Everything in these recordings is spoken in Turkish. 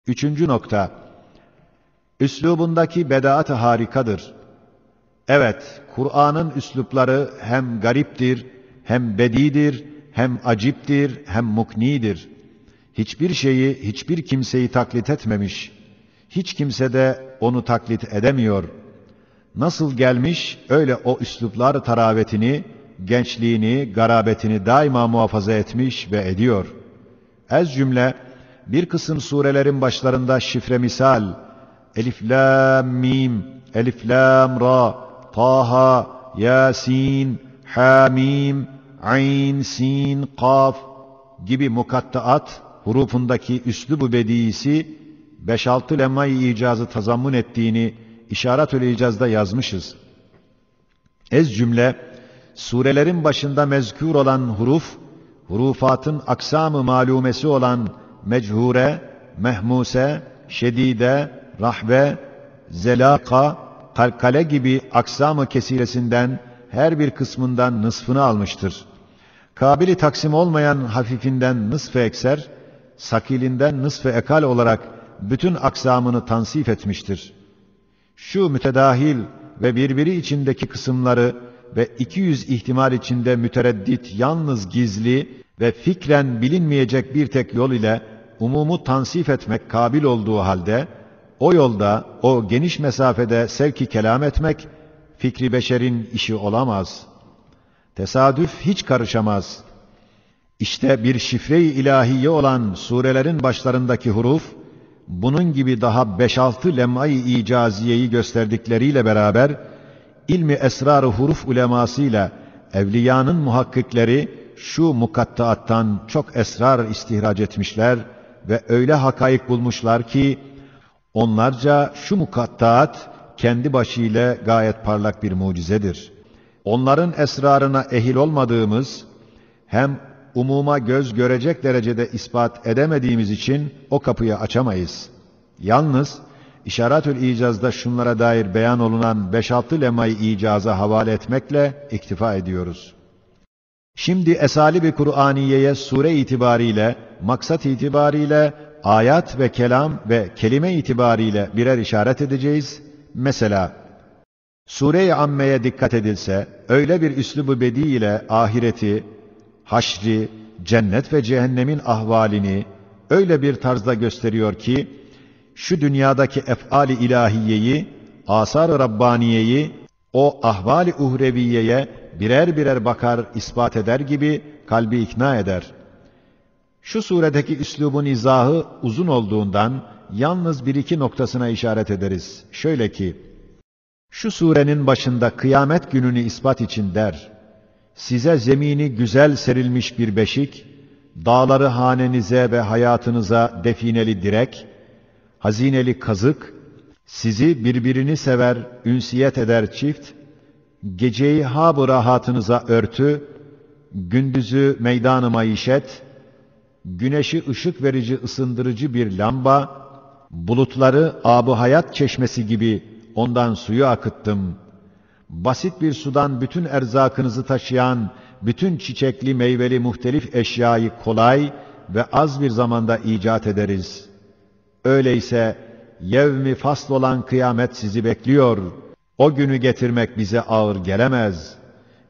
Üçüncü nokta, üslubundaki bedaat-ı harikadır. Evet, Kur'an'ın üslupları hem gariptir, hem bedidir, hem aciptir, hem muknidir. Hiçbir şeyi, hiçbir kimseyi taklit etmemiş. Hiç kimse de onu taklit edemiyor. Nasıl gelmiş, öyle o üsluplar taravetini, gençliğini, garabetini daima muhafaza etmiş ve ediyor. Ez cümle, bir kısım surelerin başlarında şifre misal, Elif Lam Mim, Elif Lam Ra, Taha, Yasin, Hamim, Ayn, Sin, Kaf gibi mukattaat hurufundaki üslubu bediyisi 5-6 lemma-i icazı tazammun ettiğini İşaretül İcaz'da yazmışız. Ez cümle, surelerin başında mezkûr olan huruf, hurufatın aksam-ı malumesi olan meçhure, mehmuse, şedide, rahbe, zelaka, kalkale gibi aksam-ı kesiresinden her bir kısmından nısfını almıştır. Kabili taksim olmayan hafifinden nısf-ı ekser, sakilinden nısf-ı ekal olarak bütün aksamını tansif etmiştir. Şu mütedahil ve birbiri içindeki kısımları ve 200 ihtimal içinde mütereddit, yalnız gizli ve fikren bilinmeyecek bir tek yol ile umumu tansif etmek kabil olduğu halde, o yolda, o geniş mesafede sevki kelam etmek, fikri beşerin işi olamaz. Tesadüf hiç karışamaz. İşte bir şifre-i ilahiye olan surelerin başlarındaki huruf, bunun gibi daha 5-6 lem'ay-i icaziyeyi gösterdikleriyle beraber, ilmi esrar-ı huruf ulemasıyla evliyanın muhakkikleri şu mukattaattan çok esrar istihraç etmişler ve öyle hakaik bulmuşlar ki, onlarca şu mukattaat kendi başıyla gayet parlak bir mucizedir. Onların esrarına ehil olmadığımız, hem umuma göz görecek derecede ispat edemediğimiz için o kapıyı açamayız. Yalnız İşaretül İcaz'da şunlara dair beyan olunan 5-6 lemay icaza havale etmekle iktifa ediyoruz. Şimdi esali-i Kur'aniye'ye sure itibariyle, maksat itibariyle, ayat ve kelam ve kelime itibariyle birer işaret edeceğiz. Mesela, Sure-i Amme'ye dikkat edilse, öyle bir üslubu bedi ile ahireti, haşri, cennet ve cehennemin ahvalini öyle bir tarzda gösteriyor ki, şu dünyadaki ef'al-i ilahiyeyi, asar-ı Rabbaniyeyi, o ahval-i uhreviyeye birer birer bakar, ispat eder gibi kalbi ikna eder. Şu suredeki üslubun izahı uzun olduğundan, yalnız bir iki noktasına işaret ederiz. Şöyle ki, şu surenin başında kıyamet gününü ispat için der, size zemini güzel serilmiş bir beşik, dağları hanenize ve hayatınıza defineli direk, hazineli kazık, sizi birbirini sever, ünsiyet eder çift, geceyi hab-ı rahatınıza örtü, gündüzü meydan-ı maişet, güneşi ışık verici ısındırıcı bir lamba, bulutları ab-ı hayat çeşmesi gibi ondan suyu akıttım. Basit bir sudan bütün erzakınızı taşıyan, bütün çiçekli meyveli muhtelif eşyayı kolay ve az bir zamanda icat ederiz. Öyleyse yevmi fasl olan kıyamet sizi bekliyor. O günü getirmek bize ağır gelemez.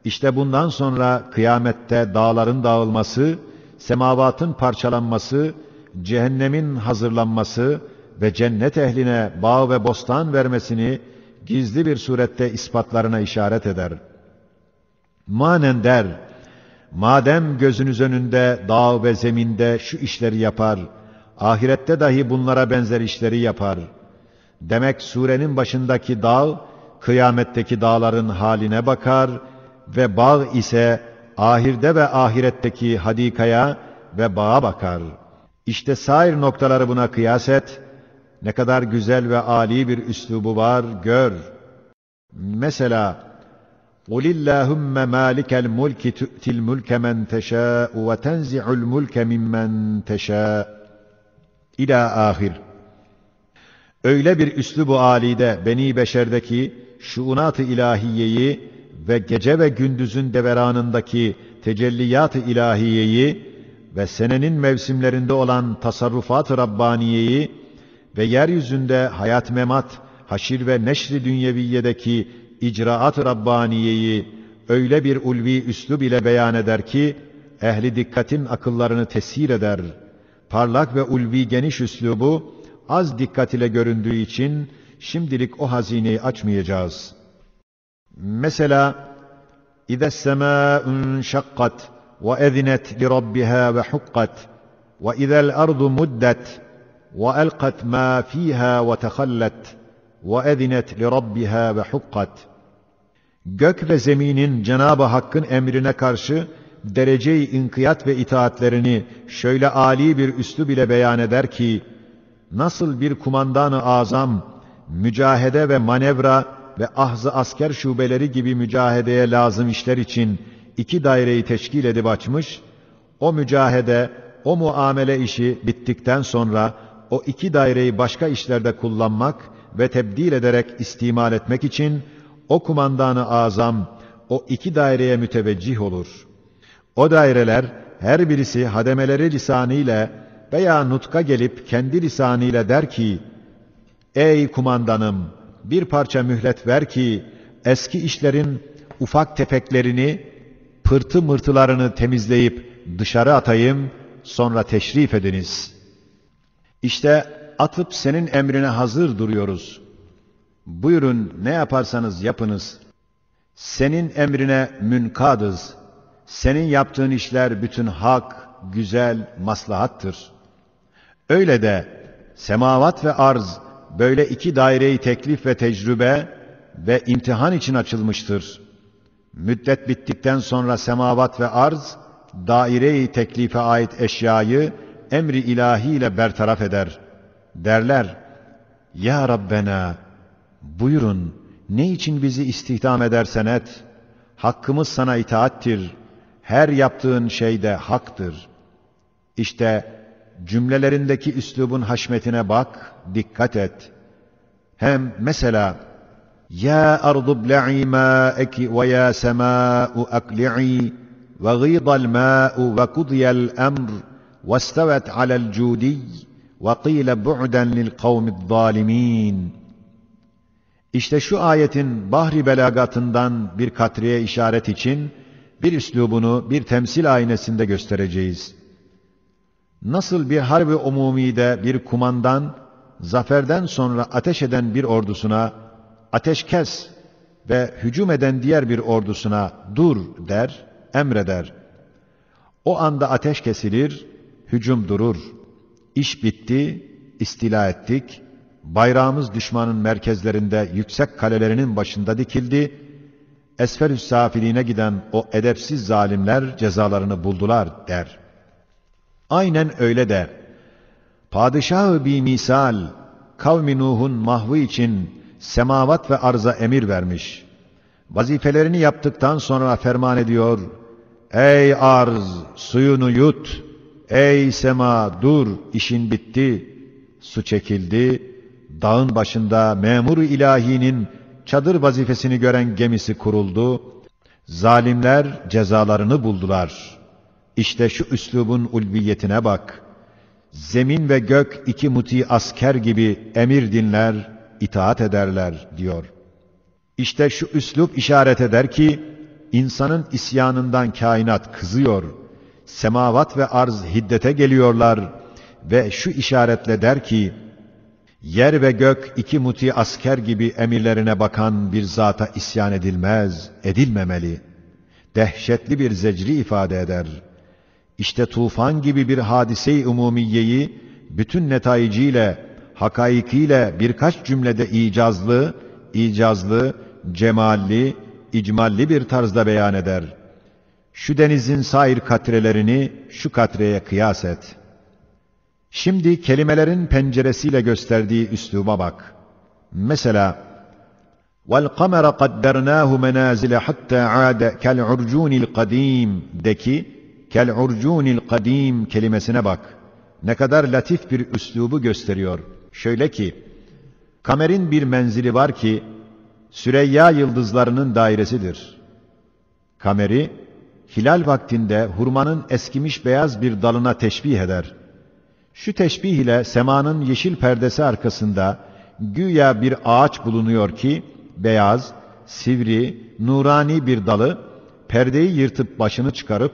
İşte bundan sonra kıyamette dağların dağılması, semavatın parçalanması, cehennemin hazırlanması ve cennet ehline bağ ve bostan vermesini gizli bir surette ispatlarına işaret eder. Manen der, madem gözünüz önünde dağ ve zeminde şu işleri yapar, ahirette dahi bunlara benzer işleri yapar. Demek surenin başındaki dağ, kıyametteki dağların haline bakar ve bağ ise ahirde ve ahiretteki hadikaya ve bağa bakar. İşte sair noktaları buna kıyas et, ne kadar güzel ve âli bir üslubu var, gör. Mesela, قُلِ اللّٰهُمَّ مَالِكَ الْمُلْكِ تُؤْتِ الْمُلْكَ مَنْ تَشَاءُ وَتَنْزِعُ الْمُلْكَ مِمَّنْ تَشَاءُ İlâ ahir. Öyle bir üslubu âlide beni beşerdeki şuunat-ı ilahiyeyi ve gece ve gündüzün deveranındaki tecelliyat-ı ilahiyeyi ve senenin mevsimlerinde olan tasarrufat-ı Rabbaniyeyi ve yeryüzünde hayat memat, haşir ve neşri dünyeviyedeki icraat-ı Rabbaniye'yi öyle bir ulvi üslub ile beyan eder ki, ehli dikkatin akıllarını tesir eder. Parlak ve ulvi geniş üslubu, az dikkat ile göründüğü için, şimdilik o hazineyi açmayacağız. Mesela, اِذَا السَّمَاءُ انشَقَّتْ وَاَذِنَتْ لِرَبِّهَا وَحُقَّتْ وَاِذَا الْأَرْضُ مُدَّتْ وَأَلْقَتْ مَا ف۪يهَا وَتَخَلَّتْ وَاَذِنَتْ لِرَبِّهَا وَحُقَّتْ. Gök ve zeminin Cenab-ı Hakk'ın emrine karşı derece-i inkiyat ve itaatlerini şöyle âli bir üslub ile beyan eder ki, nasıl bir kumandan-ı azam, mücahede ve manevra ve ahz-ı asker şubeleri gibi mücahedeye lazım işler için iki daireyi teşkil edip açmış, o mücahede, o muamele işi bittikten sonra o iki daireyi başka işlerde kullanmak ve tebdil ederek istimal etmek için o kumandan-ı azam o iki daireye müteveccih olur. O daireler her birisi hademeleri lisanıyla veya nutka gelip kendi lisanıyla der ki, ey kumandanım, bir parça mühlet ver ki eski işlerin ufak tefeklerini, pırtı mırtılarını temizleyip dışarı atayım, sonra teşrif ediniz. İşte atıp senin emrine hazır duruyoruz. Buyurun ne yaparsanız yapınız. Senin emrine münkadız. Senin yaptığın işler bütün hak, güzel, maslahattır. Öyle de semavat ve arz böyle iki daireyi teklif ve tecrübe ve imtihan için açılmıştır. Müddet bittikten sonra semavat ve arz daire-i teklife ait eşyayı emri ilahiyle bertaraf eder. Derler, ya Rabbena, buyurun ne için bizi istihdam edersen et, hakkımız sana itaattir, her yaptığın şeyde haktır. İşte cümlelerindeki üslubun haşmetine bak, dikkat et. Hem mesela, ya ardu ble'i mâeki ve ya semâ'u akli'i ve gîdal mâ'u ve kudiyel emr ve istevet alel cûdiy ve qîle bu'den lil kavmi'd-zâlimîn. İşte şu ayetin bahri belagatından bir katriye işaret için bir üslubunu bir temsil aynesinde göstereceğiz. Nasıl bir harbi umumide bir kumandan, zaferden sonra ateş eden bir ordusuna, ateş kes ve hücum eden diğer bir ordusuna dur der, emreder. O anda ateş kesilir, hücum durur. İş bitti, istila ettik, bayrağımız düşmanın merkezlerinde yüksek kalelerinin başında dikildi, esfer-ü safiline giden o edepsiz zalimler cezalarını buldular der. Aynen öyle de, padişah-ı bimisal, kavmi Nuh'un mahvı için semavat ve arza emir vermiş. Vazifelerini yaptıktan sonra ferman ediyor, ey arz, suyunu yut, ey sema, dur, işin bitti. Su çekildi, dağın başında memur-u ilahinin çadır vazifesini gören gemisi kuruldu, zalimler cezalarını buldular. İşte şu üslubun ulviyetine bak. Zemin ve gök iki muti asker gibi emir dinler, itaat ederler diyor. İşte şu üslub işaret eder ki, insanın isyanından kainat kızıyor, semavat ve arz hiddete geliyorlar ve şu işaretle der ki, yer ve gök iki muti asker gibi emirlerine bakan bir zata isyan edilmez, edilmemeli. Dehşetli bir zecri ifade eder. İşte tufan gibi bir hadise-i umumiyeyi bütün netayiciyle, hakaikiyle birkaç cümlede icazlı, cemalli, icmalli bir tarzda beyan eder. Şu denizin sair katrelerini şu katreye kıyas et. Şimdi kelimelerin penceresiyle gösterdiği üsluba bak. Mesela, وَالْقَمَرَ قَدَّرْنَاهُ مَنَازِلَ حَتَّى عَادَ كَالْعُرْجُونِ الْقَد۪يمِ deki, kel-urcunil kadim kelimesine bak. Ne kadar latif bir üslubu gösteriyor. Şöyle ki, kamerin bir menzili var ki, Süreyya yıldızlarının dairesidir. Kameri, hilal vaktinde hurmanın eskimiş beyaz bir dalına teşbih eder. Şu teşbih ile semanın yeşil perdesi arkasında güya bir ağaç bulunuyor ki, beyaz, sivri, nurani bir dalı, perdeyi yırtıp başını çıkarıp,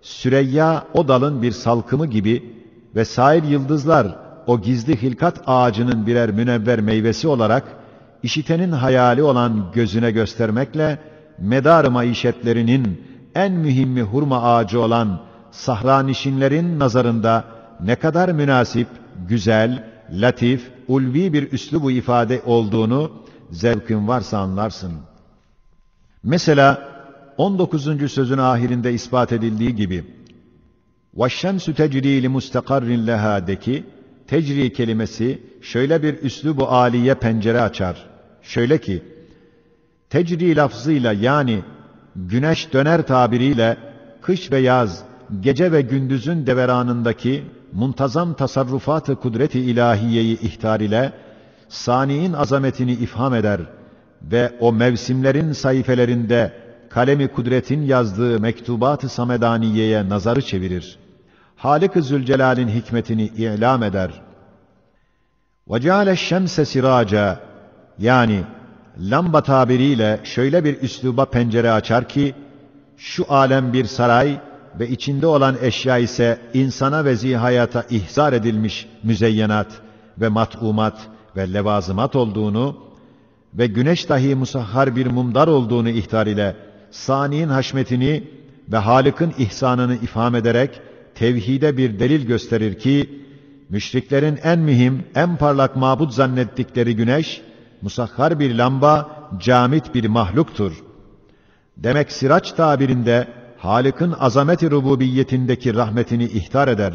Süreyya o dalın bir salkımı gibi ve sair yıldızlar o gizli hilkat ağacının birer münevver meyvesi olarak, işitenin hayali olan gözüne göstermekle, medar-ı maişetlerinin en mühimmi hurma ağacı olan sahranişinlerin nazarında ne kadar münasip, güzel, latif, ulvi bir üslubu ifade olduğunu zevkin varsa anlarsın. Mesela 19. sözün ahirinde ispat edildiği gibi وَالشَّمْسُ تَجْرِي لِمُسْتَقَرٍ لَهَا tecri kelimesi şöyle bir üslubu âliye pencere açar. Şöyle ki, tecri lafzıyla yani güneş döner tabiriyle kış ve yaz, gece ve gündüzün deveranındaki muntazam tasarrufat-ı kudret-i ilahiyeyi ihtar ile sani'in azametini ifham eder ve o mevsimlerin sayfelerinde kalemi kudretin yazdığı mektubat-ı samedaniyeye nazarı çevirir. Halik-i Zülcelal'in hikmetini ilam eder. وَجَعَلَ الشَّمْسَ سِرَاجًا yani lamba tabiriyle şöyle bir üsluba pencere açar ki, şu alem bir saray ve içinde olan eşya ise insana ve zihayata ihzar edilmiş müzeyyenat ve mat'umat ve levazımat olduğunu ve güneş dahi musahhar bir mumdar olduğunu ihtar ile sani'in haşmetini ve Halık'ın ihsanını ifham ederek tevhide bir delil gösterir ki, müşriklerin en mühim, en parlak mabut zannettikleri güneş, musahhar bir lamba, camit bir mahluktur. Demek siraç tabirinde Halık'ın azamet-i rububiyetindeki rahmetini ihtar eder,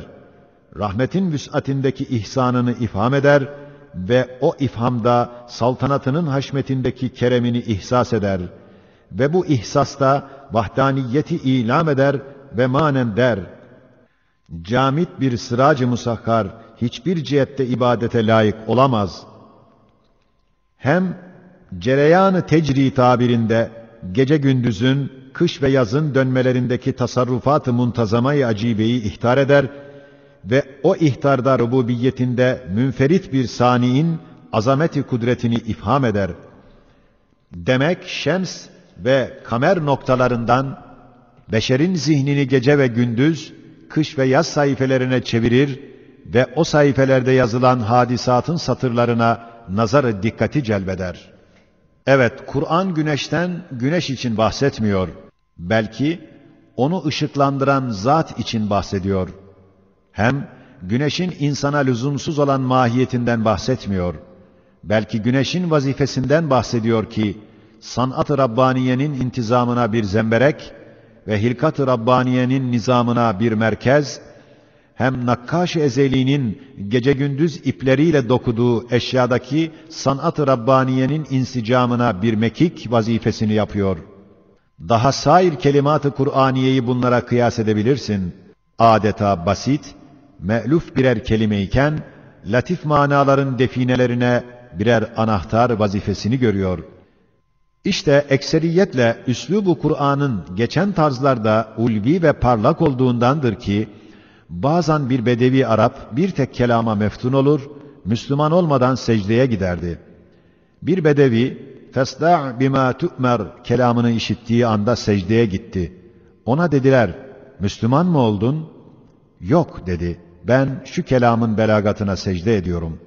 rahmetin vüs'atindeki ihsanını ifham eder ve o ifhamda saltanatının haşmetindeki keremini ihsas eder ve bu ihsasta vahdaniyeti ilam eder ve manen der. Camit bir sıracı musahhar hiçbir cihette ibadete layık olamaz. Hem cereyan-ı tecri tabirinde gece gündüzün, kış ve yazın dönmelerindeki tasarrufat-ı muntazama-i acibeyi ihtar eder ve o ihtarda rububiyetinde münferit bir sani'in azameti kudretini ifham eder. Demek şems ve kamer noktalarından beşerin zihnini gece ve gündüz, kış ve yaz sayfelerine çevirir ve o sayfelerde yazılan hadisatın satırlarına nazar-ı dikkati celbeder. Evet, Kur'an güneşten, güneş için bahsetmiyor. Belki onu ışıklandıran zat için bahsediyor. Hem güneşin insana lüzumsuz olan mahiyetinden bahsetmiyor. Belki güneşin vazifesinden bahsediyor ki, sanat-ı Rabbaniye'nin intizamına bir zemberek ve hilkat-ı Rabbaniye'nin nizamına bir merkez, hem nakkaş-ı ezeliğinin gece gündüz ipleriyle dokuduğu eşyadaki sanat-ı Rabbaniye'nin insicamına bir mekik vazifesini yapıyor. Daha sair kelimat-ı Kur'aniyeyi bunlara kıyas edebilirsin. Adeta basit, me'luf birer kelimeyken, latif manaların definelerine birer anahtar vazifesini görüyor. İşte ekseriyetle üslûb-u Kur'an'ın geçen tarzlarda ulvi ve parlak olduğundandır ki, bazen bir bedevi Arap bir tek kelama meftun olur, Müslüman olmadan secdeye giderdi. Bir bedevi, فَاسْدَعْ بِمَا تُؤْمَرْ kelamını işittiği anda secdeye gitti. Ona dediler, Müslüman mı oldun? Yok dedi, ben şu kelamın belagatına secde ediyorum.